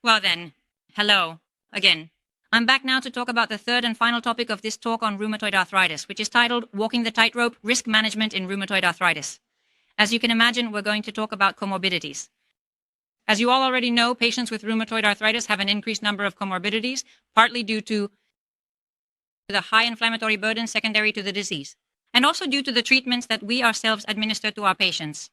Well then, hello again. I'm back now to talk about the third and final topic of this talk on rheumatoid arthritis, which is titled Walking the Tightrope: Risk Management in Rheumatoid Arthritis. As you can imagine, we're going to talk about comorbidities. As you all already know, patients with rheumatoid arthritis have an increased number of comorbidities, partly due to the high inflammatory burden secondary to the disease, and also due to the treatments that we ourselves administer to our patients.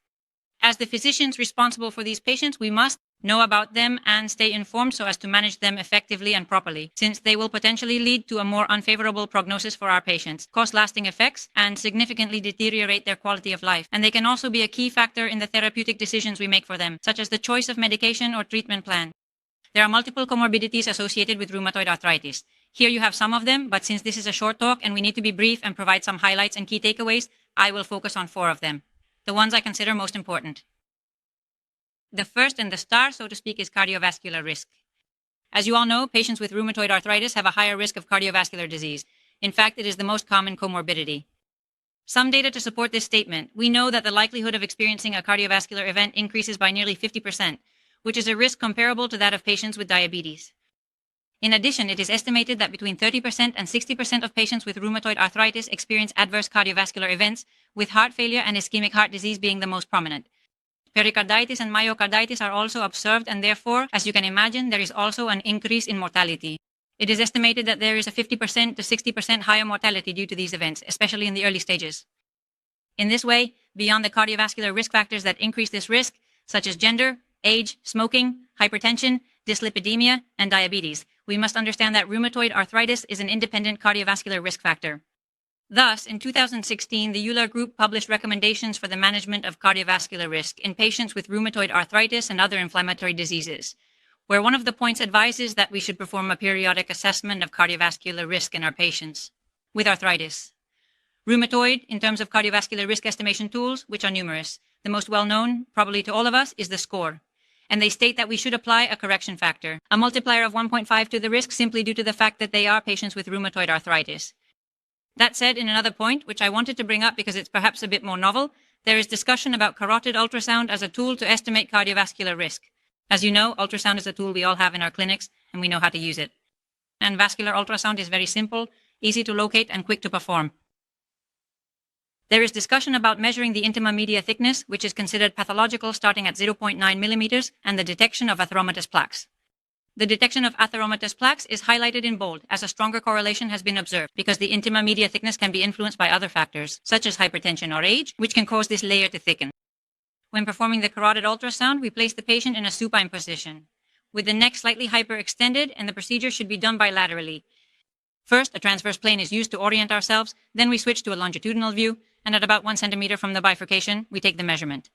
As the physicians responsible for these patients, we must know about them and stay informed so as to manage them effectively and properly, since they will potentially lead to a more unfavorable prognosis for our patients, cause lasting effects, and significantly deteriorate their quality of life. And they can also be a key factor in the therapeutic decisions we make for them, such as the choice of medication or treatment plan. There are multiple comorbidities associated with rheumatoid arthritis. Here you have some of them, but since this is a short talk and we need to be brief and provide some highlights and key takeaways, I will focus on 4 of them, the ones I consider most important. The first and the star, so to speak, is cardiovascular risk. As you all know, patients with rheumatoid arthritis have a higher risk of cardiovascular disease. In fact, it is the most common comorbidity. Some data to support this statement. We know that the likelihood of experiencing a cardiovascular event increases by nearly 50%, which is a risk comparable to that of patients with diabetes. In addition, it is estimated that between 30% and 60% of patients with rheumatoid arthritis experience adverse cardiovascular events, with heart failure and ischemic heart disease being the most prominent. Pericarditis and myocarditis are also observed, and therefore, as you can imagine, there is also an increase in mortality. It is estimated that there is a 50% to 60% higher mortality due to these events, especially in the early stages. In this way, beyond the cardiovascular risk factors that increase this risk, such as gender, age, smoking, hypertension, dyslipidemia, and diabetes, we must understand that rheumatoid arthritis is an independent cardiovascular risk factor. Thus, in 2016, the Euler Group published recommendations for the management of cardiovascular risk in patients with rheumatoid arthritis and other inflammatory diseases, where one of the points advises that we should perform a periodic assessment of cardiovascular risk in our patients with arthritis. Rheumatoid, in terms of cardiovascular risk estimation tools, which are numerous. The most well-known, probably to all of us, is the SCORE. And they state that we should apply a correction factor, a multiplier of 1.5 to the risk simply due to the fact that they are patients with rheumatoid arthritis. That said, in another point, which I wanted to bring up because it's perhaps a bit more novel, there is discussion about carotid ultrasound as a tool to estimate cardiovascular risk. As you know, ultrasound is a tool we all have in our clinics, and we know how to use it. And vascular ultrasound is very simple, easy to locate, and quick to perform. There is discussion about measuring the intima media thickness, which is considered pathological starting at 0.9 millimeters, and the detection of atheromatous plaques. The detection of atheromatous plaques is highlighted in bold, as a stronger correlation has been observed, because the intima media thickness can be influenced by other factors, such as hypertension or age, which can cause this layer to thicken. When performing the carotid ultrasound, we place the patient in a supine position, with the neck slightly hyperextended, and the procedure should be done bilaterally. First, a transverse plane is used to orient ourselves, then we switch to a longitudinal view, and at about 1 centimeter from the bifurcation, we take the measurement.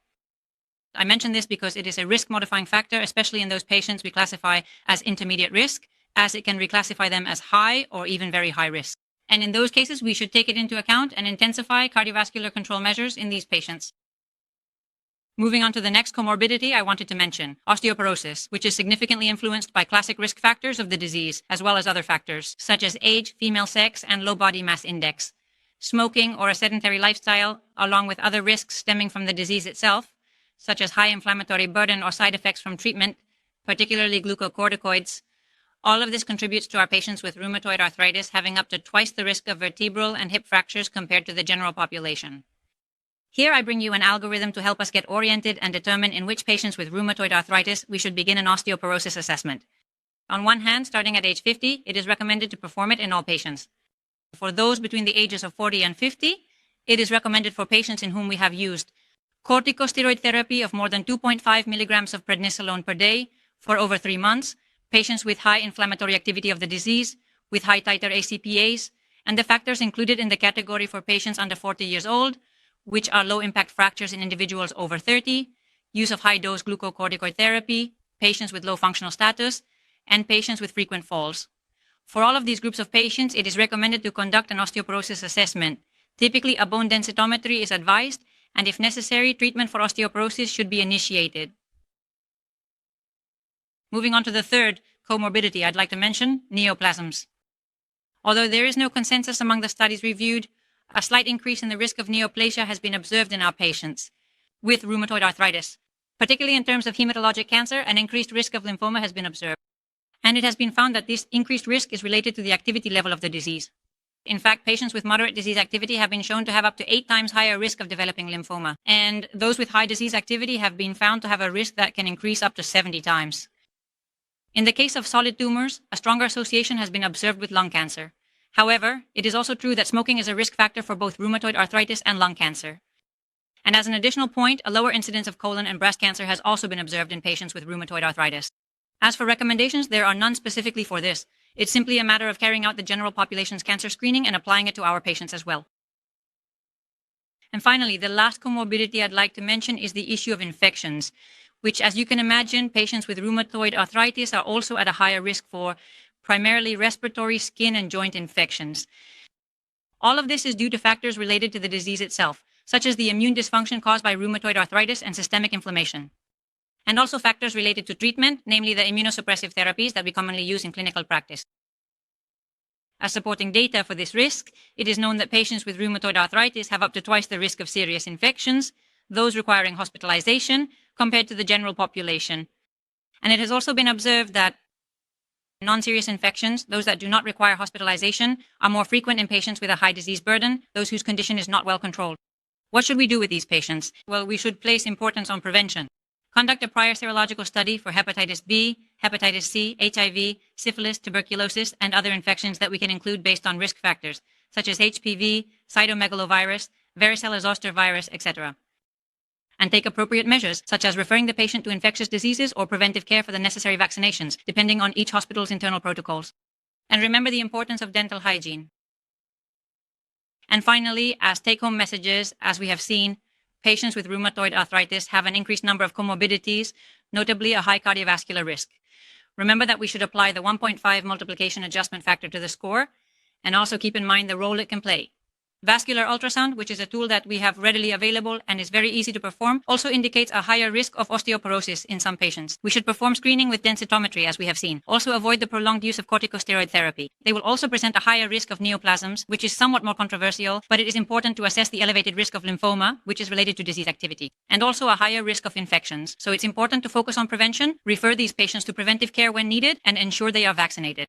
I mention this because it is a risk-modifying factor, especially in those patients we classify as intermediate risk, as it can reclassify them as high or even very high risk. And in those cases, we should take it into account and intensify cardiovascular control measures in these patients. Moving on to the next comorbidity I wanted to mention, osteoporosis, which is significantly influenced by classic risk factors of the disease, as well as other factors, such as age, female sex, and low body mass index. Smoking or a sedentary lifestyle, along with other risks stemming from the disease itself, such as high inflammatory burden or side effects from treatment, particularly glucocorticoids. All of this contributes to our patients with rheumatoid arthritis having up to twice the risk of vertebral and hip fractures compared to the general population. Here I bring you an algorithm to help us get oriented and determine in which patients with rheumatoid arthritis we should begin an osteoporosis assessment. On one hand, starting at age 50, it is recommended to perform it in all patients. For those between the ages of 40 and 50, it is recommended for patients in whom we have used corticosteroid therapy of more than 2.5 milligrams of prednisolone per day for over 3 months, patients with high inflammatory activity of the disease, with high titer ACPAs, and the factors included in the category for patients under 40 years old, which are low-impact fractures in individuals over 30, use of high-dose glucocorticoid therapy, patients with low functional status, and patients with frequent falls. For all of these groups of patients, it is recommended to conduct an osteoporosis assessment. Typically, a bone densitometry is advised, and if necessary, treatment for osteoporosis should be initiated. Moving on to the third comorbidity I'd like to mention, neoplasms. Although there is no consensus among the studies reviewed, a slight increase in the risk of neoplasia has been observed in our patients with rheumatoid arthritis. Particularly in terms of hematologic cancer, an increased risk of lymphoma has been observed. And it has been found that this increased risk is related to the activity level of the disease. In fact, patients with moderate disease activity have been shown to have up to 8 times higher risk of developing lymphoma. And those with high disease activity have been found to have a risk that can increase up to 70 times. In the case of solid tumors, a stronger association has been observed with lung cancer. However, it is also true that smoking is a risk factor for both rheumatoid arthritis and lung cancer. And as an additional point, a lower incidence of colon and breast cancer has also been observed in patients with rheumatoid arthritis. As for recommendations, there are none specifically for this. It's simply a matter of carrying out the general population's cancer screening and applying it to our patients as well. And finally, the last comorbidity I'd like to mention is the issue of infections, which, as you can imagine, patients with rheumatoid arthritis are also at a higher risk for primarily respiratory, skin, and joint infections. All of this is due to factors related to the disease itself, such as the immune dysfunction caused by rheumatoid arthritis and systemic inflammation. And also factors related to treatment, namely the immunosuppressive therapies that we commonly use in clinical practice. As supporting data for this risk, it is known that patients with rheumatoid arthritis have up to twice the risk of serious infections, those requiring hospitalization, compared to the general population. And it has also been observed that non-serious infections, those that do not require hospitalization, are more frequent in patients with a high disease burden, those whose condition is not well controlled. What should we do with these patients? Well, we should place importance on prevention. Conduct a prior serological study for hepatitis B, hepatitis C, HIV, syphilis, tuberculosis, and other infections that we can include based on risk factors, such as HPV, cytomegalovirus, varicella-zoster virus, etc. And take appropriate measures, such as referring the patient to infectious diseases or preventive care for the necessary vaccinations, depending on each hospital's internal protocols. And remember the importance of dental hygiene. And finally, as take-home messages, as we have seen, patients with rheumatoid arthritis have an increased number of comorbidities, notably a high cardiovascular risk. Remember that we should apply the 1.5 multiplication adjustment factor to the score, and also keep in mind the role it can play. Vascular ultrasound, which is a tool that we have readily available and is very easy to perform, also indicates a higher risk of osteoporosis in some patients. We should perform screening with densitometry, as we have seen. Also avoid the prolonged use of corticosteroid therapy. They will also present a higher risk of neoplasms, which is somewhat more controversial, but it is important to assess the elevated risk of lymphoma, which is related to disease activity, and also a higher risk of infections. So it's important to focus on prevention, refer these patients to preventive care when needed, and ensure they are vaccinated.